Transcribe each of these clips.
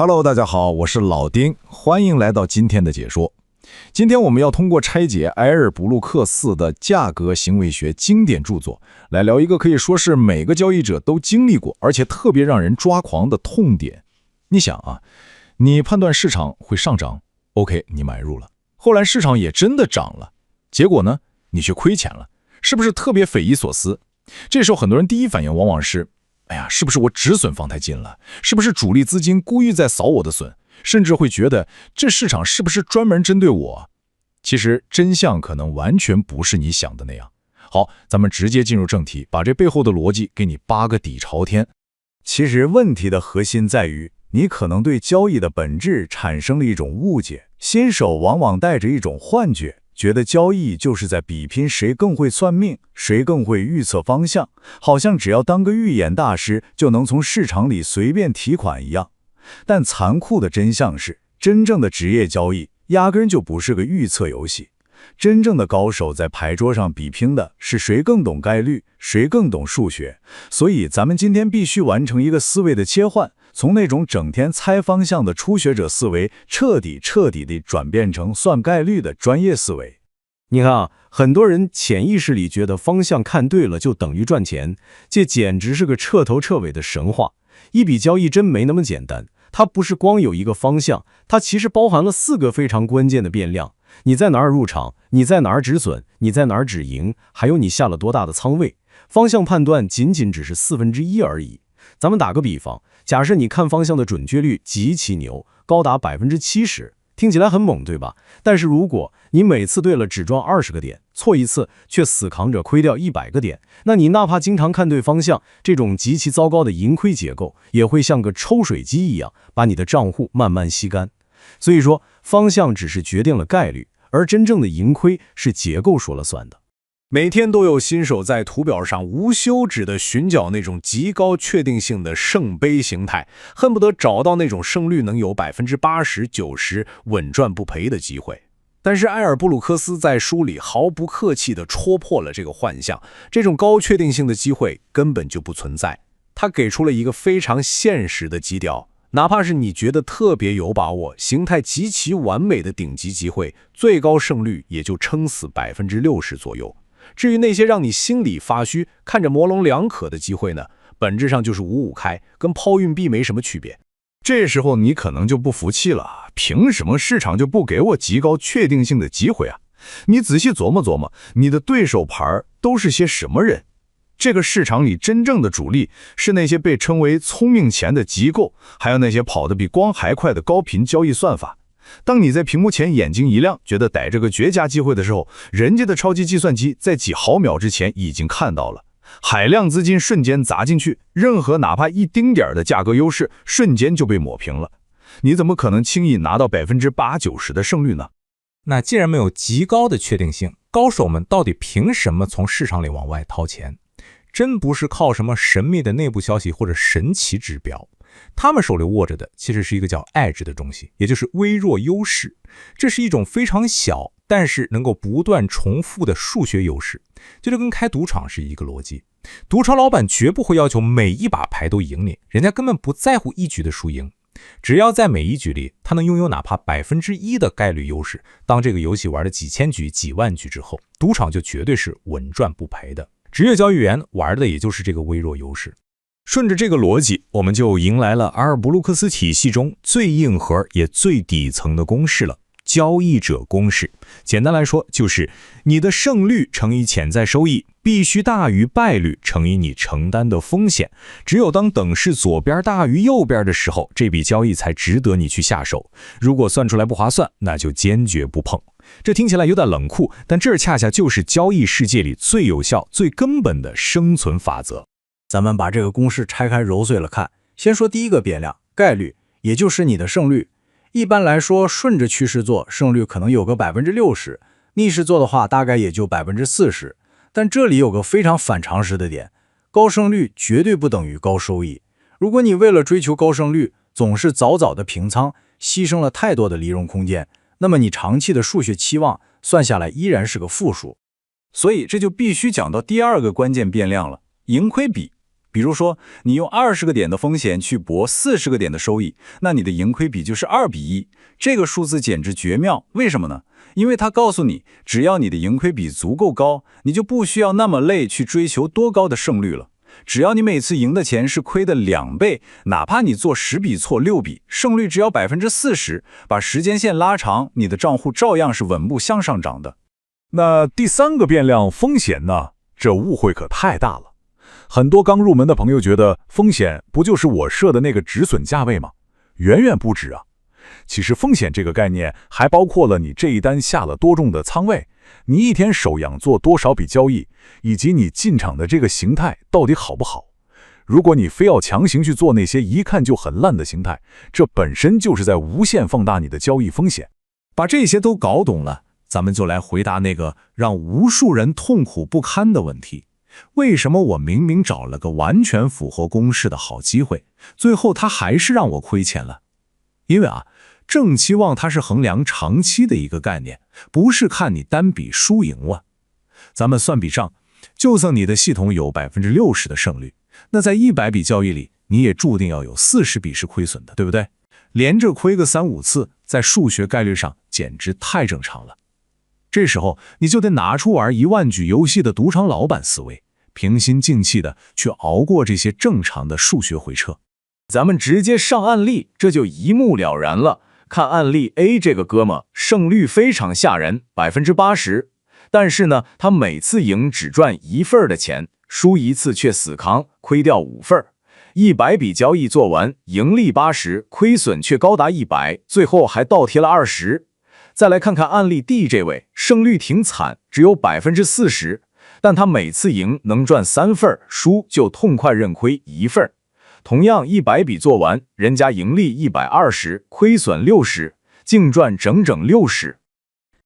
Hello， 大家好，我是老丁，欢迎来到今天的解说。今天我们要通过拆解埃尔布鲁克斯的价格行为学经典著作，来聊一个可以说是每个交易者都经历过，而且特别让人抓狂的痛点。你想啊，你判断市场会上涨 ，OK， 你买入了，后来市场也真的涨了，结果呢，你却亏钱了，是不是特别匪夷所思？这时候很多人第一反应往往是，哎呀，是不是我止损放太紧了？是不是主力资金故意在扫我的损？甚至会觉得这市场是不是专门针对我？其实真相可能完全不是你想的那样。好，咱们直接进入正题，把这背后的逻辑给你扒个底朝天。其实问题的核心在于，你可能对交易的本质产生了一种误解。新手往往带着一种幻觉，觉得交易就是在比拼谁更会算命，谁更会预测方向，好像只要当个预言大师就能从市场里随便提款一样。但残酷的真相是，真正的职业交易压根就不是个预测游戏。真正的高手在牌桌上比拼的是谁更懂概率，谁更懂数学。所以咱们今天必须完成一个思维的切换，从那种整天猜方向的初学者思维，彻底地转变成算概率的专业思维。你看啊，很多人潜意识里觉得方向看对了就等于赚钱，这简直是个彻头彻尾的神话。一笔交易真没那么简单，它不是光有一个方向，它其实包含了4个非常关键的变量。你在哪儿入场，你在哪儿止损，你在哪儿止盈，还有你下了多大的仓位。方向判断仅只是1/4而已。咱们打个比方，假设你看方向的准确率极其牛，高达70%，听起来很猛，对吧？但是如果你每次对了只赚20个点，错一次却死扛着亏掉100个点，那你哪怕经常看对方向，这种极其糟糕的盈亏结构也会像个抽水机一样，把你的账户慢慢吸干。所以说，方向只是决定了概率，而真正的盈亏是结构说了算的。每天都有新手在图表上无休止地寻找那种极高确定性的圣杯形态，恨不得找到那种胜率能有80%、90%稳赚不赔的机会。但是埃尔布鲁克斯在书里毫不客气地戳破了这个幻象，这种高确定性的机会根本就不存在。他给出了一个非常现实的基调，哪怕是你觉得特别有把握、形态极其完美的顶级机会，最高胜率也就撑死60%左右。至于那些让你心里发虚、看着模棱两可的机会呢，本质上就是五五开，跟抛运币没什么区别。这时候你可能就不服气了，凭什么市场就不给我极高确定性的机会啊？你仔细琢磨琢磨，你的对手牌都是些什么人？这个市场里真正的主力是那些被称为聪明钱的机构，还有那些跑得比光还快的高频交易算法。当你在屏幕前眼睛一亮，觉得逮着个绝佳机会的时候，人家的超级计算机在几毫秒之前已经看到了，海量资金瞬间砸进去，任何哪怕一丁点的价格优势瞬间就被抹平了。你怎么可能轻易拿到80%、90%的胜率呢？那既然没有极高的确定性，高手们到底凭什么从市场里往外掏钱？真不是靠什么神秘的内部消息或者神奇指标，他们手里握着的其实是一个叫 edge 的东西，也就是微弱优势。这是一种非常小但是能够不断重复的数学优势，这就跟开赌场是一个逻辑。赌场老板绝不会要求每一把牌都赢你，人家根本不在乎一局的输赢，只要在每一局里他能拥有哪怕1%的概率优势，当这个游戏玩了几千局、几万局之后，赌场就绝对是稳赚不赔的。职业交易员玩的也就是这个微弱优势。顺着这个逻辑，我们就迎来了阿尔布鲁克斯体系中最硬核也最底层的公式了，交易者公式。简单来说，就是你的胜率乘以潜在收益必须大于败率乘以你承担的风险。只有当等式左边大于右边的时候，这笔交易才值得你去下手。如果算出来不划算，那就坚决不碰。这听起来有点冷酷，但这恰恰就是交易世界里最有效、最根本的生存法则。咱们把这个公式拆开揉碎了看，先说第一个变量，概率，也就是你的胜率。一般来说，顺着趋势做，胜率可能有个60%，逆势做的话，大概也就40%。但这里有个非常反常识的点，高胜率绝对不等于高收益。如果你为了追求高胜率，总是早的平仓，牺牲了太多的利润空间，那么你长期的数学期望算下来依然是个负数。所以这就必须讲到第二个关键变量了，盈亏比。比如说，你用20个点的风险去搏40个点的收益，那你的盈亏比就是2:1。这个数字简直绝妙，为什么呢？因为它告诉你，只要你的盈亏比足够高，你就不需要那么累去追求多高的胜率了。只要你每次赢的钱是亏的2倍，哪怕你做10笔错6笔，胜率只要40%，把时间线拉长，你的账户照样是稳步向上涨的。那第3个变量风险呢？这误会可太大了。很多刚入门的朋友觉得风险不就是我设的那个止损价位吗？远远不止啊。其实风险这个概念还包括了你这一单下了多重的仓位，你一天手痒做多少笔交易，以及你进场的这个形态到底好不好。如果你非要强行去做那些一看就很烂的形态，这本身就是在无限放大你的交易风险。把这些都搞懂了，咱们就来回答那个让无数人痛苦不堪的问题：为什么我明明找了个完全符合公式的好机会，最后它还是让我亏钱了？因为正期望它是衡量长期的一个概念，不是看你单笔输赢了。咱们算笔账，就算你的系统有60%的胜率，那在100笔交易里，你也注定要有40笔是亏损的，对不对？连着亏个3-5次，在数学概率上简直太正常了。这时候你就得拿出玩10000局游戏的赌场老板思维，平心静气的去熬过这些正常的数学回撤。咱们直接上案例，这就一目了然了。看案例 A， 这个哥们胜率非常吓人，80%，但是呢，他每次赢只赚1份的钱，输一次却死扛，亏掉5份。100笔交易做完，盈利80，亏损却高达100，最后还倒贴了20。再来看看案例 D 这位，胜率挺惨，只有40%，但他每次赢能赚3份，输就痛快认亏1份。同样100笔做完，人家盈利120，亏损60，净赚整整60。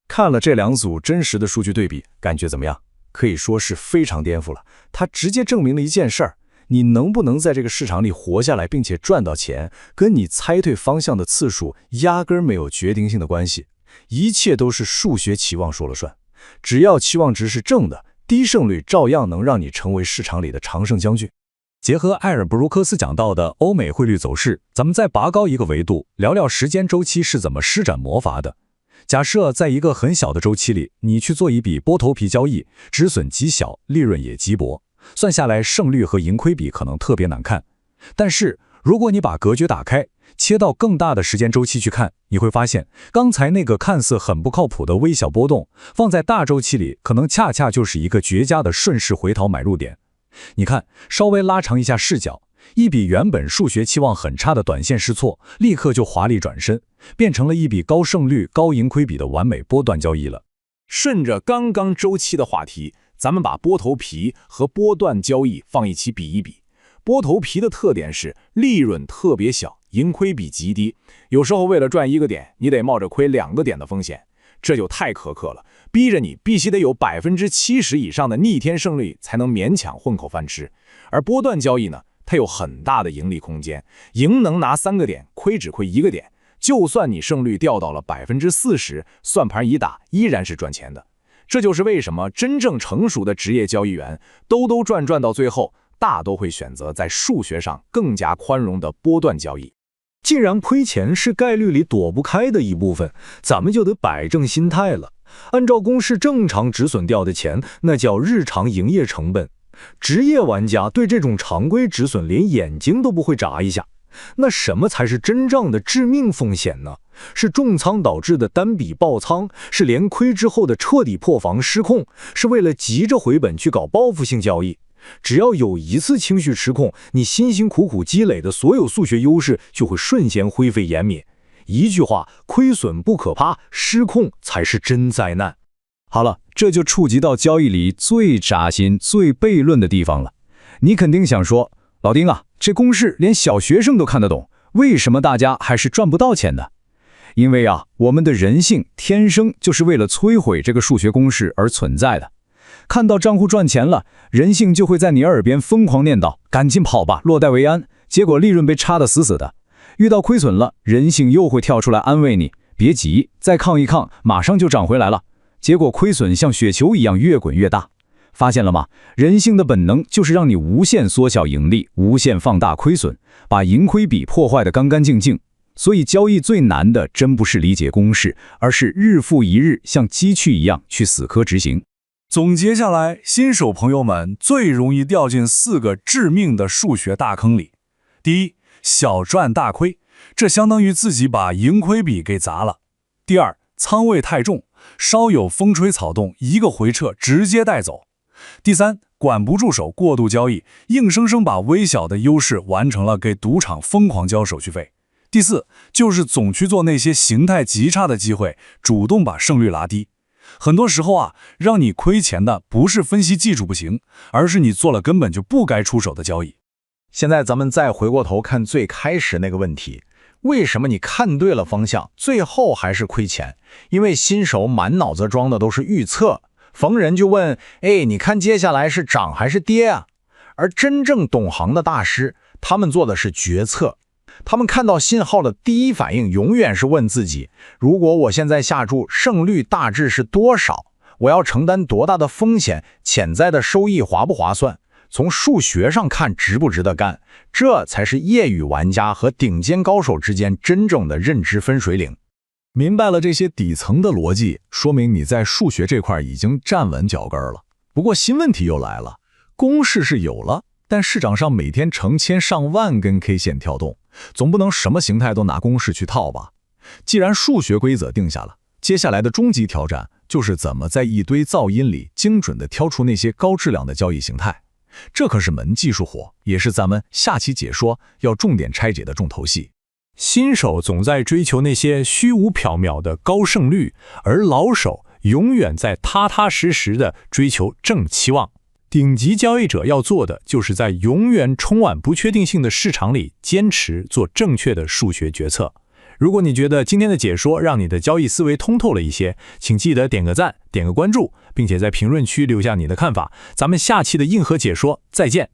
看了这2组真实的数据对比，感觉怎么样？可以说是非常颠覆了。它直接证明了一件事儿：你能不能在这个市场里活下来并且赚到钱，跟你猜对方向的次数压根儿没有决定性的关系，一切都是数学期望说了算。只要期望值是正的，低胜率照样能让你成为市场里的常胜将军。结合埃尔布鲁克斯讲到的欧美汇率走势，咱们再拔高一个维度，聊聊时间周期是怎么施展魔法的。假设在一个很小的周期里，你去做一笔剥头皮交易，止损极小，利润也极薄，算下来胜率和盈亏比可能特别难看。但是如果你把格局打开，切到更大的时间周期去看，你会发现刚才那个看似很不靠谱的微小波动，放在大周期里可能恰恰就是一个绝佳的顺势回逃买入点。你看，稍微拉长一下视角，一笔原本数学期望很差的短线试错，立刻就华丽转身，变成了一笔高胜率、高盈亏比的完美波段交易了。顺着刚刚周期的话题，咱们把波头皮和波段交易放一起比一比。波头皮的特点是利润特别小，盈亏比极低，有时候为了赚1个点，你得冒着亏2个点的风险，这就太苛刻了，逼着你必须得有70%以上的逆天胜率才能勉强混口饭吃。而波段交易呢，它有很大的盈利空间，赢能拿3个点，亏只亏1个点，就算你胜率掉到了40%，算盘一打依然是赚钱的。这就是为什么真正成熟的职业交易员兜转到最后，大都会选择在数学上更加宽容的波段交易。既然亏钱是概率里躲不开的一部分，咱们就得摆正心态了。按照公式正常止损掉的钱，那叫日常营业成本。职业玩家对这种常规止损连眼睛都不会眨一下。那什么才是真正的致命风险呢？是重仓导致的单笔爆仓，是连亏之后的彻底破防失控，是为了急着回本去搞报复性交易。只要有一次情绪失控，你辛辛苦苦积累的所有数学优势就会瞬间灰飞烟灭。一句话，亏损不可怕，失控才是真灾难。好了，这就触及到交易里最扎心、最悖论的地方了。你肯定想说，老丁啊，这公式连小学生都看得懂，为什么大家还是赚不到钱呢？因为我们的人性天生就是为了摧毁这个数学公式而存在的。看到账户赚钱了，人性就会在你耳边疯狂念叨，赶紧跑吧，落袋为安。结果利润被插得死死的。遇到亏损了，人性又会跳出来安慰你，别急，再抗一抗，马上就涨回来了。结果亏损像雪球一样越滚越大。发现了吗？人性的本能就是让你无限缩小盈利，无限放大亏损，把盈亏比破坏得干干净净。所以交易最难的真不是理解公式，而是日复一日像机器一样去死磕执行。总结下来，新手朋友们最容易掉进4个致命的数学大坑里。第一，小赚大亏，这相当于自己把盈亏比给砸了。第二，仓位太重，稍有风吹草动，一个回撤直接带走。第三，管不住手，过度交易，硬生生把微小的优势完成了，给赌场疯狂交手续费。第四，就是总去做那些形态极差的机会，主动把胜率拉低。很多时候啊，让你亏钱的不是分析技术不行，而是你做了根本就不该出手的交易。现在咱们再回过头看最开始那个问题，为什么你看对了方向，最后还是亏钱？因为新手满脑子装的都是预测，逢人就问，你看接下来是涨还是跌啊？而真正懂行的大师，他们做的是决策。他们看到信号的第一反应永远是问自己，如果我现在下注，胜率大致是多少？我要承担多大的风险？潜在的收益划不划算？从数学上看值不值得干？这才是业余玩家和顶尖高手之间真正的认知分水岭。明白了这些底层的逻辑，说明你在数学这块已经站稳脚跟了。不过新问题又来了，公式是有了，但市场上每天成千上万根 K 线跳动，总不能什么形态都拿公式去套吧？既然数学规则定下了，接下来的终极挑战就是怎么在一堆噪音里精准地挑出那些高质量的交易形态。这可是门技术活，也是咱们下期解说要重点拆解的重头戏。新手总在追求那些虚无缥缈的高胜率，而老手永远在踏踏实实地追求正期望。顶级交易者要做的，就是在永远充满不确定性的市场里坚持做正确的数学决策。如果你觉得今天的解说让你的交易思维通透了一些，请记得点个赞，点个关注，并且在评论区留下你的看法。咱们下期的硬核解说再见。